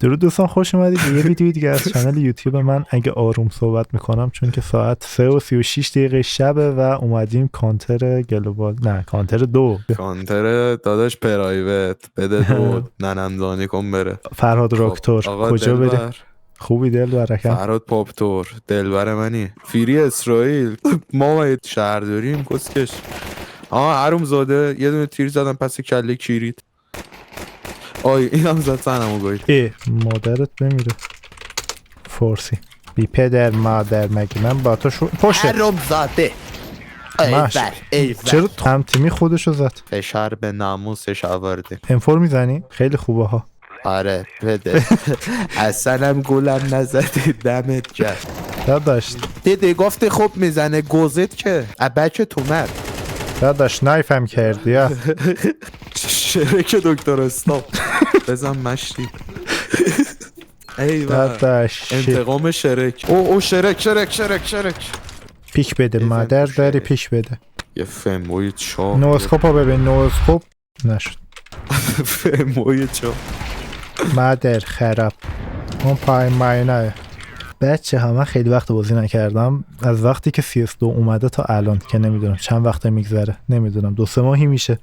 درود دوستان، خوش اومدید به یه ویدیو دیگه از کانال یوتیوب من. اگه آروم صحبت میکنم چون که ساعت 3:36 شبه و اومدیم کانتر گلوبال، نه کانتر 2، کانتر داداش پرایوت بده 2 ننمدانی کن بره. فرهاد راکتور کجا بره؟ خوبی دلبرکم؟ فرهاد پاپتور دلبر منی. فیری اسرائیل ما باید شهر داریم کسکش. حروم زاده یه دونه تیر زدم پس کله کیریت. این هم زد سنمو گوید. مادرت بمیره فورسی بی پدر مادر، مگه من با تو پشت حروم زاده چرا هم تیمی خودشو زد؟ فشار به ناموسش آورده. انفور میزنی؟ خیلی خوبه ها. آره بده. اصلا هم گولم نزدی دمت گرم داداش. دیدی گفتی خوب میزنه گوزید که بچه تو مرد داداش نایفم کردی یا شرک دکتر استاپ بزن مشتی. ای داداش انتقام شرک. او شرک پیک بده مادر داری، پیک بده. یه فموی چا نوسکوپ رو ببین. نوسکوپ نشد. فموی چا مادر خراب. اون پای ماینه. بچه ها من خیلی وقت بازی نکردم، از وقتی که CS2 اومده تا الان که نمیدونم چند وقت میگذره، نمیدونم 2-3 ماهی میشه.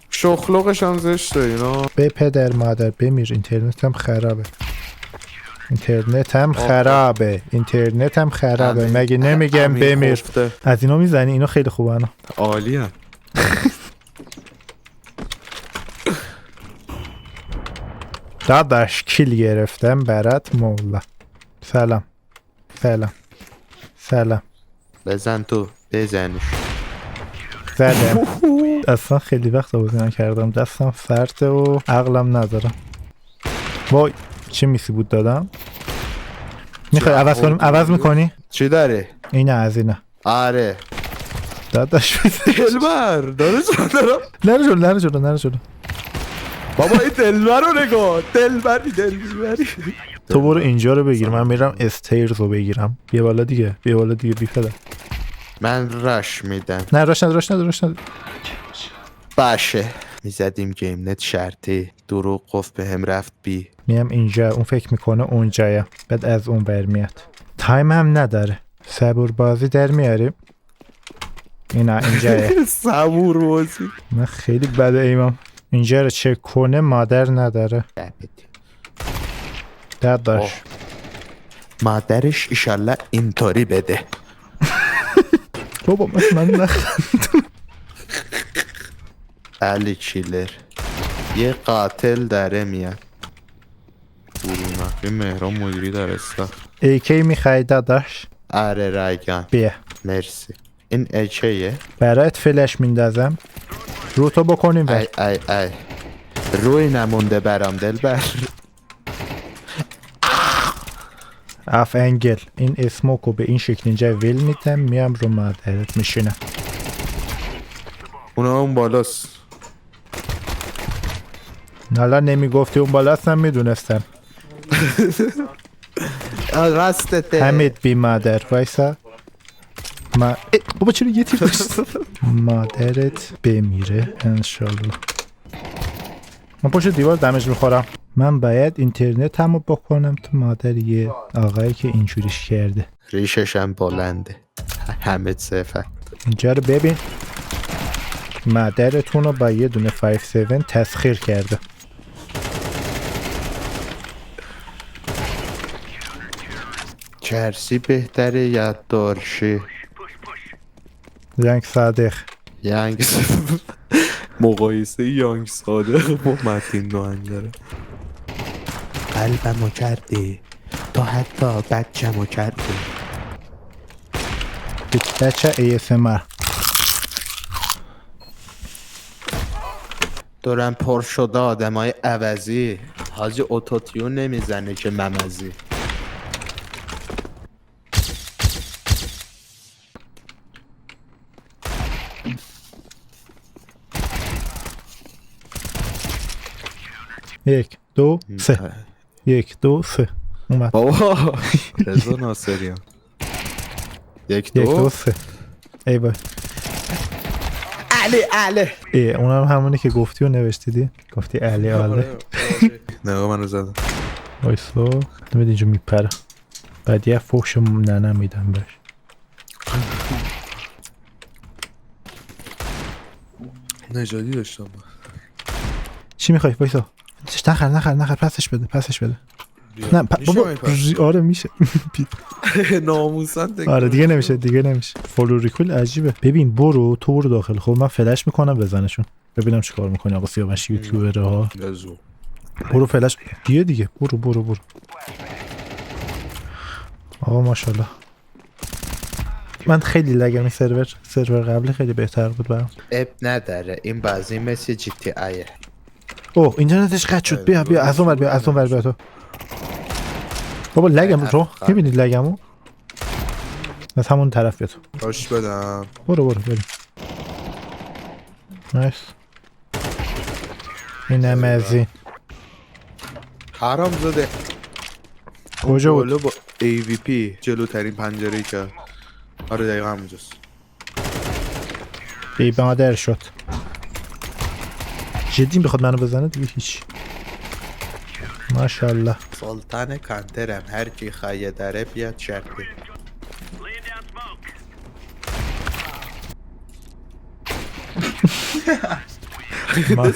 شخلقش هم زشته اینا. به پدر مادر بمیر. اینترنتم خرابه. اینترنتم خرابه. مگه نمیگم بمیر؟ از اینا میزنی؟ اینا خیلی خوبه. انا عالیه. داداش کیل گرفتم برات مولا. سلام بزن تو بزنش. زدم. اصلا خیلی وقت بازی نکردم، دستم سرده و عقلم ندارم. وای چه میسی بود دادم. میخوای عوض کنیم؟ عوض میکنی؟ چی داره؟ اینه از اینه. آره داداش دلبر دارم. نره جلو بابا این دلبر رو نگاه. دلبری تو برو اینجا رو بگیر، من میرم استیرز رو بگیرم. بیا بالا دیگه بی پدر. من رش میدم. نه رش ند. باشه میزدیم گیم نت شرطی. دروغ گفت به هم رفت بی. میم اینجا، اون فکر میکنه اونجایه، بعد از اون برمیاد. تایم هم نداره. صبور بازی در میاریم. اینجایه. صبور بازی. من خیلی بده ایمم. اینجا رو چک کنه مادر نداره. داداش مادرش ایشالله اینطوری بده. بابا من نخند. علی چیلر یه قاتل داره میاد. این مهران مدیری در استا. ایکی میخوای داداش؟ آره رایگان. بیا مرسی. این ایکیه برایت فلش میندازم. رو تو بکنیم. ای روی نمونده برام دلبر. اف انگل. این اسموکو به این شکل اینجا ویل میدم، میام رو مادرت میشینم. اونا اون بالاست. حالا نمیگفتی اون بالاست هم میدونستم. راستته حمید بی مادر وایسا. بابا چرا یه تیر داشت؟ مادرت بمیره انشالله. من پشت دیوار دمج میخورم. من باید اینترنت همو بکنم تو مادر یه آقایی که اینجوریش کرده. ریشش هم بلنده. حمید صفت. اینجا رو ببین. مادرتون رو با یه دونه 5-7 تسخیر کرده. چرسی بهتره یادداشتی. یانگ صادق. مقایسه یانگ صادق با متین داره. قلبمو کردی تو، حتی بچه‌مو کردی. بچه ASMR. دورم پر شده آدمای عوضی. حاجی اوتوتیون نمیزنه که ممزی. یک دو سه اومد. بابا رضا ناصریان. یک دو سه. ای بای علی اونم همونی که گفتی و نوشتیدی. گفتی علی. نگاه منو زدن. وایسا نمید اینجا میپره بعد یه فوش ننه میدم بهش. نژادی داشتم. چی میخوای وایسا؟ نخر پسش بده. نه بابا آره میشه. ناموسن آره دیگه نمیشه. فولو ریکول عجیبه. ببین برو داخل. خب من فلش میکنم بزنشون ببینم چیکار میکنی آقا سیاوش یوتیوبره ها. برو فلش دیگه برو آقا ماشاءالله. من خیلی لگم این سرور قبلی خیلی بهتر بود برام. اب نداره این بازی مثل جی تی آیه. اوه اینترنتش قطع شد. بیا از اون ور بیا تو. بابا لگم رو میبینید لگمو از همون طرف بیا تو. باش بدم. برو بریم. نایس. اینم از این. حرام زده. کجا بود؟ با AVP جلوترین پنجره‌ای که آره دقیقا همونجاست. بی مادر شد. جدی بخواد منو بزنه دیگه هیچ. ماشاءالله. سلطان کانترم هر کی خواهی داره بیاد شرطی.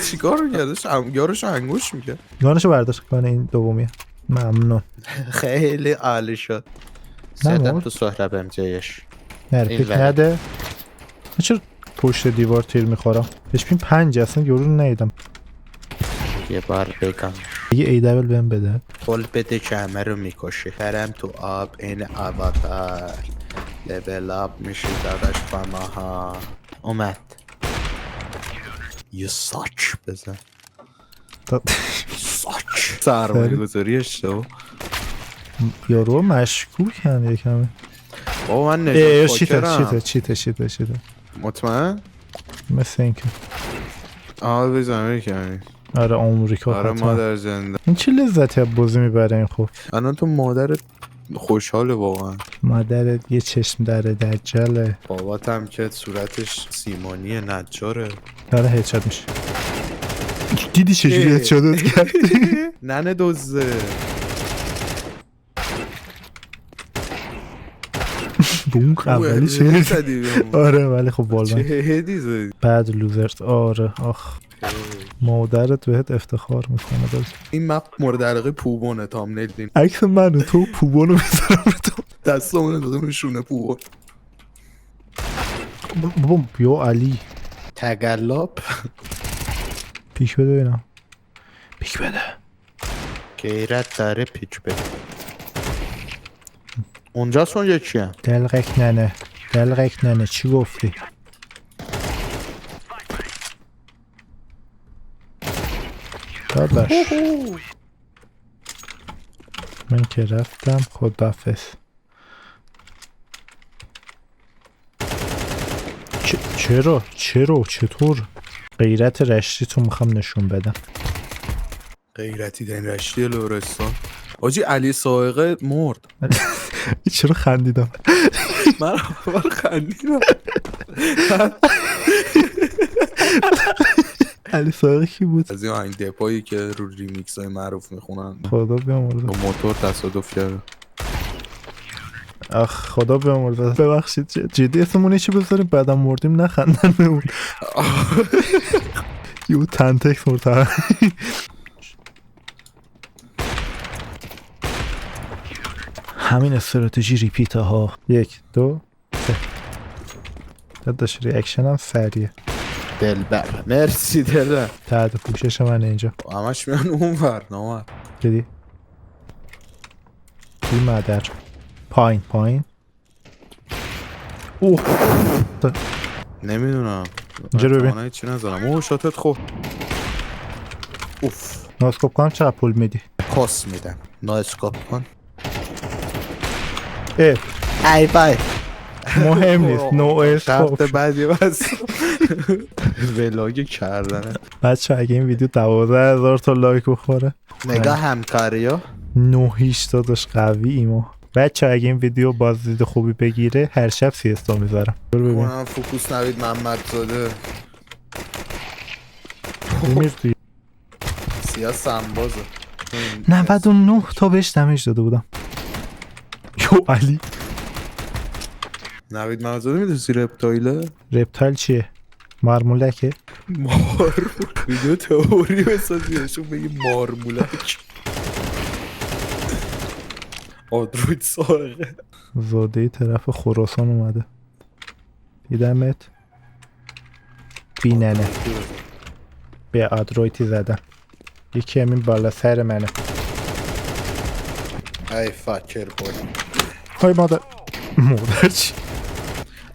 چیکار می‌کرد؟ یارش انگوش می‌کرد. گانشو برداشت گان این دومیه. ممنون. خیلی عالی شد. زدم تو سهربم جایش. پیک نده. چرا پشت دیوار تیر میخورم؟ HP 5 اصلا یورو نیدم. یه بار بگم یه ای دبل بهم بده. پول بده که همه رو میکشی. برم تو آب این آواتار لول آب میشی داداش با ماها. اومد یه ساچ بزن. ساچ سرمایه گذاری اشتباه. یارو مشکوکن یکم. بابا من نجات پاکرم. چیته مطمئن؟ مثل اینکه بزنم کنی. آره آمریکا. آره مادر زنده. این چه لذتی از بازی میبره این خوب. الان تو مادرت خوشحاله واقعا. مادرت یه چشم در دجاله. باباتم که صورتش سیمانی نجاره. آره هدشات میشه. دیدی چجوری هدشات کرد؟ ننه دوزه. بونک اولی چه زدی؟ آره ولی خب بالبن چه هدی زدی؟ بعد لوزرز. آره آخ مادرت بهت افتخار میکنه. این مپ مورد علاقه پوبونه تامنیل دین. عکس من و تو پوبونو میذارم رو تو دستمون دادم نشونه پوبون. بابا بیا علی تگلاب پیک بده ببینم. پیک بده. غیرت داره پیک بده. اونجاست اونجا چیه؟ دلقک ننه چی گفتی؟ داداش من که رفتم خداحافظ. چطور غیرت رشتی تو میخوام نشون بدم. غیرتی دن رشتی لورستان. آجی علی سائقه مرد. چرا خندیدم؟ من خندیدم. علی سائقه کی بود؟ از این آهنگ دپایی که رو ریمیکس های معروف میخونن. خدا بیامرزه. با موتور تصادف کرده. اخ خدا بیامرزه. ببخشید جدی اسمونه چی بذاریم بعدم مردیم نخندن بمون. یو تنتکس مرتبه. همین استراتژی ریپیت ها. 1 2 3. داداش ریاکشن هم سریه. دلبر مرسی دلبر. تحت پوشش من اینجا همش میان اون ور نامر. دیدی؟ بی مادر. پایین اوه نمیدونم اینجا رو ببین. چی نزنم. اوه شاتت خوب. اوف ناسکوپ کنم چقدر پول میدی؟ کس میدم. ناسکوپ کن. ای بای مهم نیست. نو اسکوپ. قبط بعدی بس ولاگ کردنه. بچه اگه این ویدیو 12,000 تا لایک بخوره نگاه همکاریو 9 داداش قوی ایمو. بچه اگه این ویدیو بازدید خوبی بگیره هر شب سیستا میذارم. برو ببین. کنم فوکوس نوید محمدزاده میرسی سیاه سنبازه. 99 تا بهش دمیج داده بودم. یو علی نوید مغزاده میدونستی رپتایله؟ رپتایل چیه؟ مرمولکه؟ ویدیو تئوری بسازیشون بگی مارمولک آدروید سارقه زاده طرف خراسان اومده. دیدمت بیننه به آدرویتی زدم. یکی همین بالا سر منه. ای فاکر بود. های مادر چی؟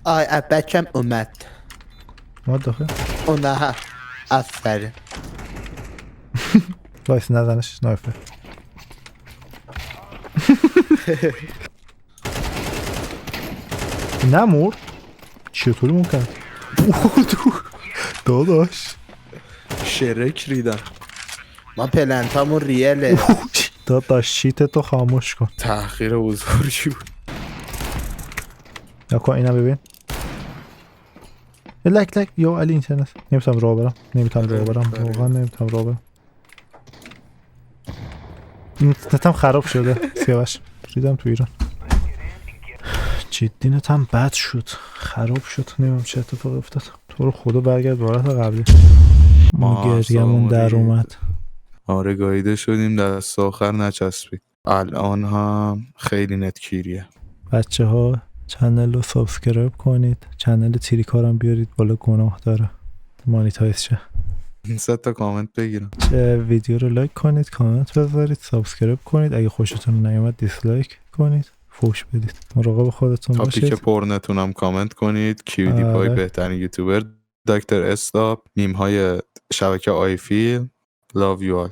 آی بچم اومد. ما داخل نه افرین. وایس نزنش نایفه. نمور چطوری ممکن؟ داداش شرک ریدم ما پلنتامون ریاله. داداش شیت تو خاموش کن. تحقیر بزرگی بود. یا کن اینا ببین. لک یا علی اینترنت نمیتونم راه برم. واقعا نمیتونم راه برم. اینترنتم خراب شده. سیاوش ریدم تو ایران. جدی نتم بد شد، خراب شد، نمیم چه اتفاقی افتاد. تو رو خدا برگرد به حالت قبلی. ما گریمون در اومد. آره گاییده شدیم دست آخر نچسبید. الان هم خیلی نتکیریه. بچه ها چنل رو سابسکرایب کنید، چنل تریکارم بیارید بالا، گناه داره مانیتایز شه. 100 تا کامنت بگیرم. ویدیو رو لایک کنید، کامنت بذارید، سابسکرایب کنید، اگه خوشتون نیومد دیسلایک کنید، فوش بدید. مراقب خودتون تا پیک باشید. پرنتونم کامنت کنید. کیودی پای بهترین یوتیوبر. دکتر استاپ. میم های شبکه آی فیل. Love you all.